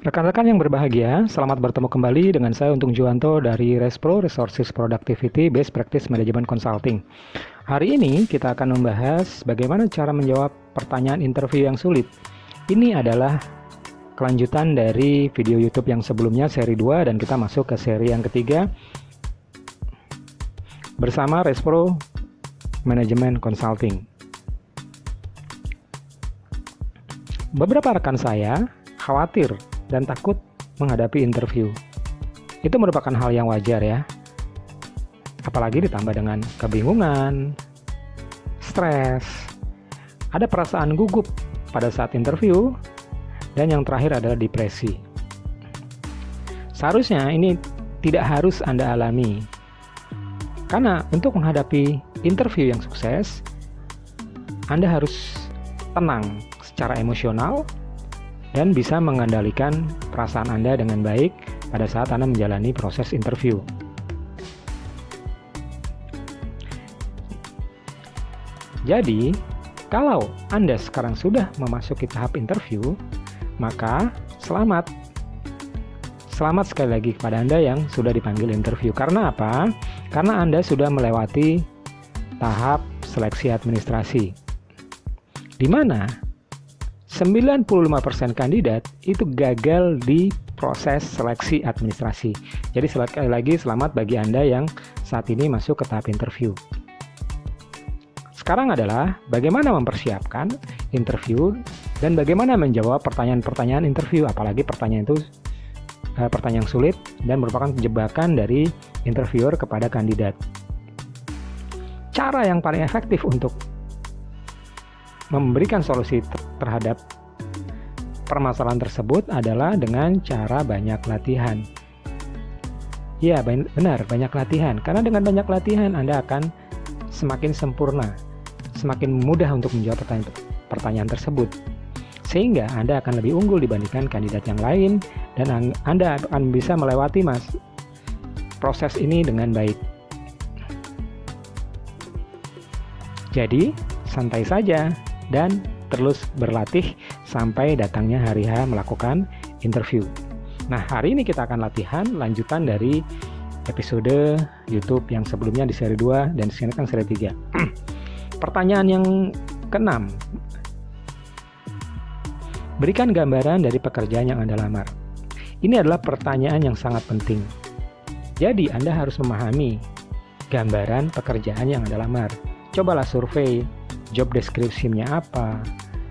Rekan-rekan yang berbahagia, selamat bertemu kembali dengan saya Untung Juwanto dari Respro, Resources Productivity Best Practice Management Consulting. Hari ini kita akan membahas bagaimana cara menjawab pertanyaan interview yang sulit. Ini adalah kelanjutan dari video YouTube yang sebelumnya, seri 2, dan kita masuk ke seri yang ketiga bersama Respro Management Consulting. Beberapa rekan saya khawatir dan takut menghadapi interview. Itu merupakan hal yang wajar ya. Apalagi ditambah dengan kebingungan, stres, ada perasaan gugup pada saat interview, dan yang terakhir adalah depresi. Seharusnya ini tidak harus Anda alami. Karena untuk menghadapi interview yang sukses, Anda harus tenang secara emosional dan bisa mengendalikan perasaan Anda dengan baik pada saat Anda menjalani proses interview. Jadi, kalau Anda sekarang sudah memasuki tahap interview, maka selamat. Selamat sekali lagi kepada Anda yang sudah dipanggil interview. Karena apa? Karena Anda sudah melewati tahap seleksi administrasi, di mana 95% kandidat itu gagal di proses seleksi administrasi. Jadi sekali lagi selamat bagi Anda yang saat ini masuk ke tahap interview. Sekarang adalah bagaimana mempersiapkan interview dan bagaimana menjawab pertanyaan-pertanyaan interview, apalagi pertanyaan itu pertanyaan sulit dan merupakan jebakan dari interviewer kepada kandidat. Cara yang paling efektif untuk memberikan solusi terhadap permasalahan tersebut adalah dengan cara banyak latihan. Ya, benar, banyak latihan. Karena dengan banyak latihan Anda akan semakin sempurna, semakin mudah untuk menjawab pertanyaan tersebut. Sehingga Anda akan lebih unggul dibandingkan kandidat yang lain dan Anda akan bisa melewati proses ini dengan baik. Jadi, santai saja dan terus berlatih sampai datangnya hari H melakukan interview. Nah, hari ini kita akan latihan lanjutan dari episode YouTube yang sebelumnya di seri 2 dan di sini kan seri 3. Pertanyaan yang ke-6. Berikan gambaran dari pekerjaan yang Anda lamar. Ini adalah pertanyaan yang sangat penting. Jadi, Anda harus memahami gambaran pekerjaan yang Anda lamar. Cobalah survei job description-nya apa,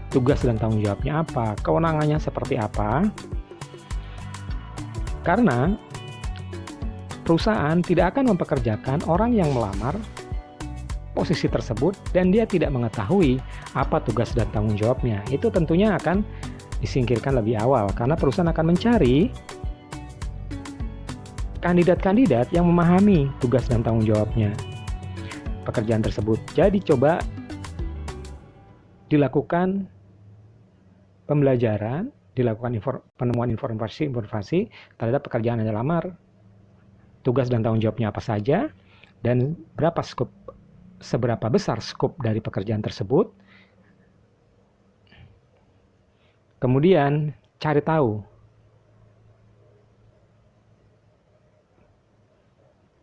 tugas dan tanggung jawabnya apa, kewenangannya seperti apa. Karena perusahaan tidak akan mempekerjakan orang yang melamar posisi tersebut dan dia tidak mengetahui apa tugas dan tanggung jawabnya. Itu tentunya akan disingkirkan lebih awal karena perusahaan akan mencari kandidat-kandidat yang memahami tugas dan tanggung jawabnya pekerjaan tersebut. Jadi coba dilakukan pembelajaran, dilakukan penemuan informasi terhadap pekerjaan yang Anda lamar, tugas dan tanggung jawabnya apa saja, dan seberapa besar skop dari pekerjaan tersebut. Kemudian cari tahu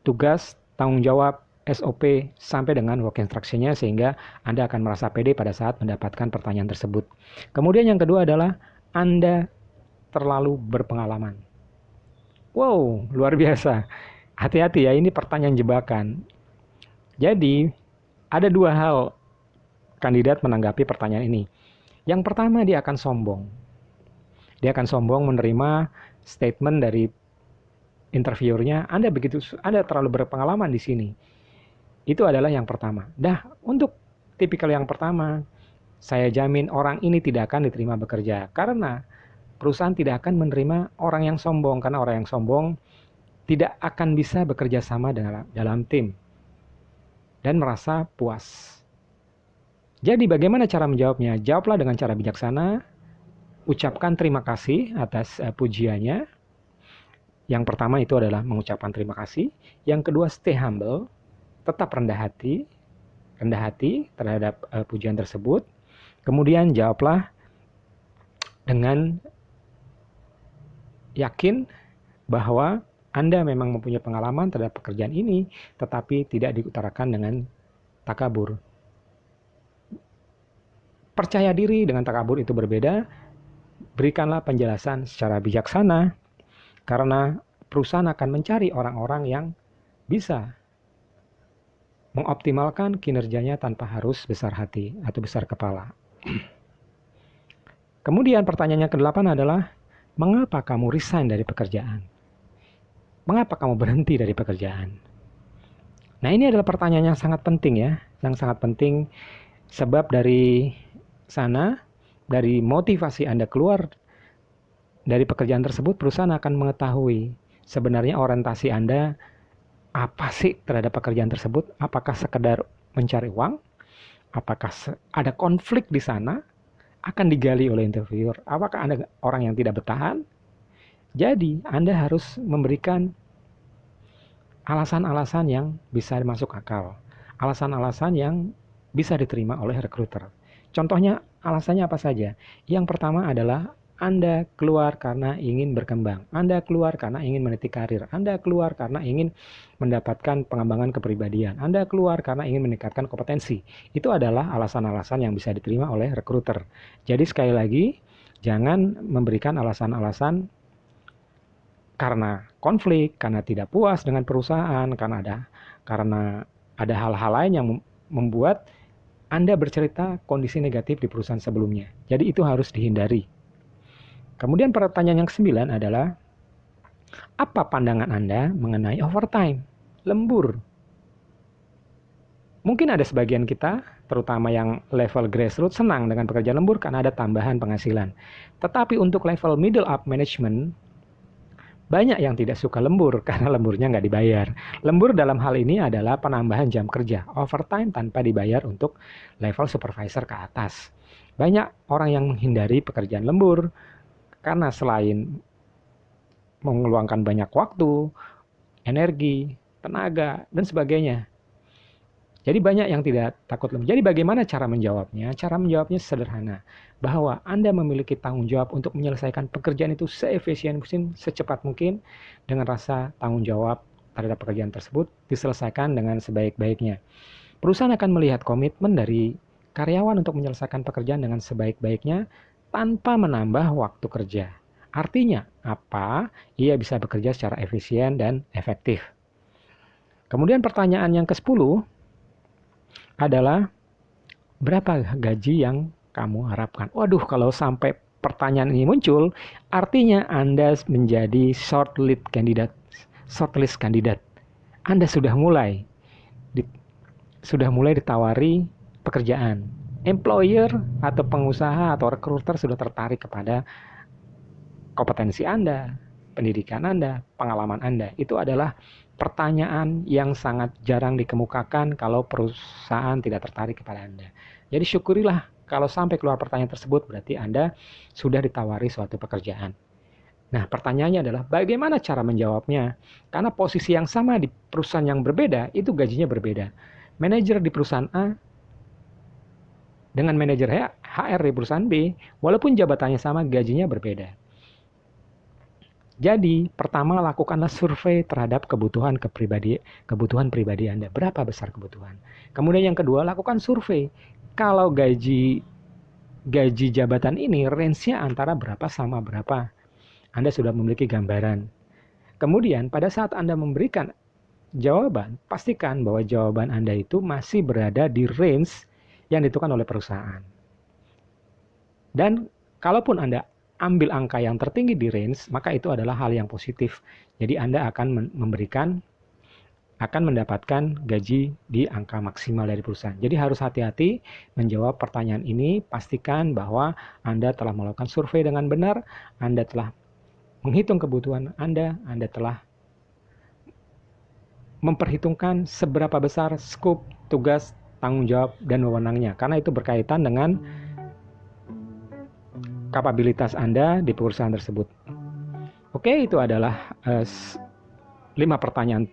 tugas, tanggung jawab, SOP sampai dengan work instruction-nya sehingga Anda akan merasa pede pada saat mendapatkan pertanyaan tersebut. Kemudian yang kedua adalah Anda terlalu berpengalaman. Wow, luar biasa. Hati-hati ya, ini pertanyaan jebakan. Jadi, ada dua hal kandidat menanggapi pertanyaan ini. Yang pertama, dia akan sombong. Dia akan sombong menerima statement dari interviewernya, Anda terlalu berpengalaman di sini. Itu adalah yang pertama. Untuk tipikal yang pertama, saya jamin orang ini tidak akan diterima bekerja. Karena perusahaan tidak akan menerima orang yang sombong. Karena orang yang sombong tidak akan bisa bekerja sama dalam tim. Dan merasa puas. Jadi bagaimana cara menjawabnya? Jawablah dengan cara bijaksana. Ucapkan terima kasih atas pujiannya. Yang pertama itu adalah mengucapkan terima kasih. Yang kedua, stay humble. Tetap rendah hati terhadap pujian tersebut. Kemudian jawablah dengan yakin bahwa Anda memang mempunyai pengalaman terhadap pekerjaan ini, tetapi tidak diutarakan dengan takabur. Percaya diri dengan takabur itu berbeda. Berikanlah penjelasan secara bijaksana, karena perusahaan akan mencari orang-orang yang bisa mengoptimalkan kinerjanya tanpa harus besar hati atau besar kepala. Kemudian pertanyaan yang ke-8 adalah, mengapa kamu resign dari pekerjaan? Mengapa kamu berhenti dari pekerjaan? Nah, ini adalah pertanyaan yang sangat penting ya, yang sangat penting, sebab dari sana, dari motivasi Anda keluar dari pekerjaan tersebut, perusahaan akan mengetahui sebenarnya orientasi Anda apa sih terhadap pekerjaan tersebut. Apakah sekedar mencari uang? Apakah ada konflik di sana? Akan digali oleh interviewer. Apakah Anda orang yang tidak bertahan? Jadi, Anda harus memberikan alasan-alasan yang bisa masuk akal. Alasan-alasan yang bisa diterima oleh recruiter. Contohnya, alasannya apa saja? Yang pertama adalah Anda keluar karena ingin berkembang. Anda keluar karena ingin meniti karir. Anda keluar karena ingin mendapatkan pengembangan kepribadian. Anda keluar karena ingin meningkatkan kompetensi. Itu adalah alasan-alasan yang bisa diterima oleh recruiter. Jadi sekali lagi, jangan memberikan alasan-alasan karena konflik, karena tidak puas dengan perusahaan, karena ada hal-hal lain yang membuat Anda bercerita kondisi negatif di perusahaan sebelumnya. Jadi itu harus dihindari. Kemudian pertanyaan yang ke-9 adalah, apa pandangan Anda mengenai overtime, lembur? Mungkin ada sebagian kita, terutama yang level grassroots, senang dengan pekerjaan lembur karena ada tambahan penghasilan. Tetapi untuk level middle up management, banyak yang tidak suka lembur karena lemburnya nggak dibayar. Lembur dalam hal ini adalah penambahan jam kerja, overtime tanpa dibayar untuk level supervisor ke atas. Banyak orang yang menghindari pekerjaan lembur karena selain mengeluangkan banyak waktu, energi, tenaga, dan sebagainya. Jadi banyak yang tidak takut lembur. Jadi bagaimana cara menjawabnya? Cara menjawabnya sederhana, bahwa Anda memiliki tanggung jawab untuk menyelesaikan pekerjaan itu seefisien mungkin, secepat mungkin, dengan rasa tanggung jawab terhadap pekerjaan tersebut diselesaikan dengan sebaik-baiknya. Perusahaan akan melihat komitmen dari karyawan untuk menyelesaikan pekerjaan dengan sebaik-baiknya tanpa menambah waktu kerja. Artinya apa? Ia bisa bekerja secara efisien dan efektif. Kemudian pertanyaan yang ke-10 adalah, berapa gaji yang kamu harapkan? Waduh, kalau sampai pertanyaan ini muncul, artinya Anda menjadi shortlist kandidat. Anda sudah mulai ditawari pekerjaan. Employer atau pengusaha atau recruiter sudah tertarik kepada kompetensi Anda, pendidikan Anda, pengalaman Anda. Itu adalah pertanyaan yang sangat jarang dikemukakan kalau perusahaan tidak tertarik kepada Anda. Jadi syukurilah kalau sampai keluar pertanyaan tersebut, berarti Anda sudah ditawari suatu pekerjaan. Nah, pertanyaannya adalah bagaimana cara menjawabnya? Karena posisi yang sama di perusahaan yang berbeda, itu gajinya berbeda. Manajer di perusahaan A dengan manajer HR di perusahaan B, walaupun jabatannya sama, gajinya berbeda. Jadi, pertama lakukanlah survei terhadap kebutuhan pribadi Anda. Berapa besar kebutuhan? Kemudian yang kedua, lakukan survei. Kalau gaji jabatan ini range-nya antara berapa sama berapa. Anda sudah memiliki gambaran. Kemudian pada saat Anda memberikan jawaban, pastikan bahwa jawaban Anda itu masih berada di range yang ditentukan oleh perusahaan. Dan kalaupun Anda ambil angka yang tertinggi di range, maka itu adalah hal yang positif. Jadi Anda akan mendapatkan gaji di angka maksimal dari perusahaan. Jadi harus hati-hati menjawab pertanyaan ini. Pastikan bahwa Anda telah melakukan survei dengan benar, Anda telah menghitung kebutuhan Anda telah memperhitungkan seberapa besar skop, tugas, tanggung jawab, dan wewenangnya. Karena itu berkaitan dengan kapabilitas Anda di perusahaan tersebut. Oke, itu adalah 5 pertanyaan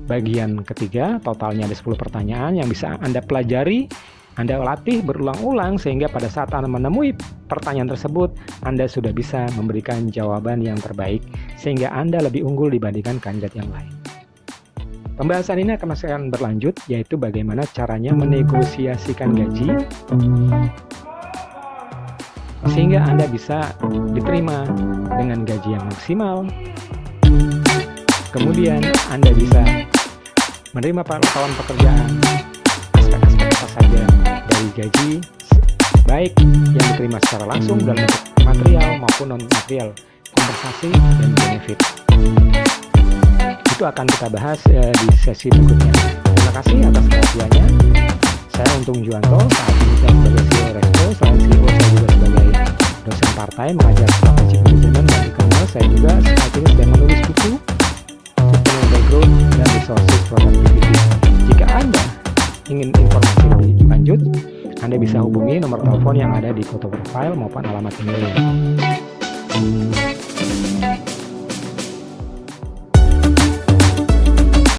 bagian ketiga. Totalnya ada 10 pertanyaan yang bisa Anda pelajari Anda latih berulang-ulang sehingga pada saat Anda menemui pertanyaan tersebut, Anda sudah bisa memberikan jawaban yang terbaik sehingga Anda lebih unggul dibandingkan kandidat yang lain. Pembahasan ini akan berlanjut, yaitu bagaimana caranya menegosiasikan gaji sehingga Anda bisa diterima dengan gaji yang maksimal. Kemudian Anda bisa menerima tawaran pekerjaan, aspek-aspek apa saja dari gaji, baik yang diterima secara langsung dalam bentuk material maupun non-material, kompensasi dan benefit. Itu akan kita bahas di sesi berikutnya. Terima kasih atas perhatiannya. Saya Untung Juwanto, saat ini saya sebagai CEO Resto. Selain CEO, saya juga sebagai dosen part-time mengajar strategic management dan e-commerce. Saya juga saat ini sedang menulis buku Sustainable Growth dan Resources Productivity. Jika Anda ingin informasi lebih lanjut, Anda bisa hubungi nomor telepon yang ada di foto profil maupun alamat email.